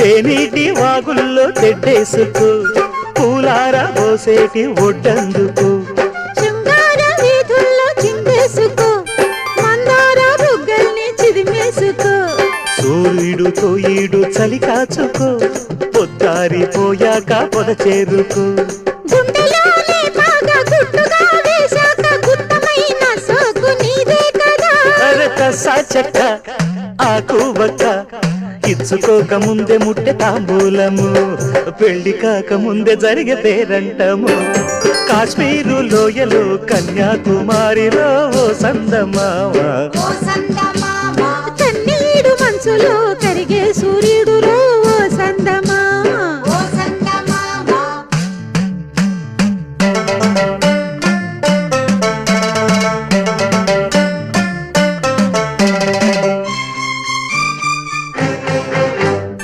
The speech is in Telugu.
తేనీటి వాగుల్లో తెడ్డేసుకో పూలార పోసేటి ఒడ్డందుకు శృంగార వీధుల్లో చిందేసుకో మందార బుగ్గల్ని చిదిమేసుకో సూర్యుడు తోయిడు చలి కాచుకో పొద్దారిపోయాక పొద చేరుకో గుండెలోనే బాగా గుట్టుగా వేశాక గుత్తమైన సోకు నీదే కదా సాచక్క ఆకు బక్క ఇచ్చుకోక ముందే ముట్టె తాంబూలము పెళ్లి కాక ముందే జరిగే పేరంటము కాశ్మీరు లోయలో కన్యాకుమారిలో ఓ సందమామ కన్నీడు మనసులో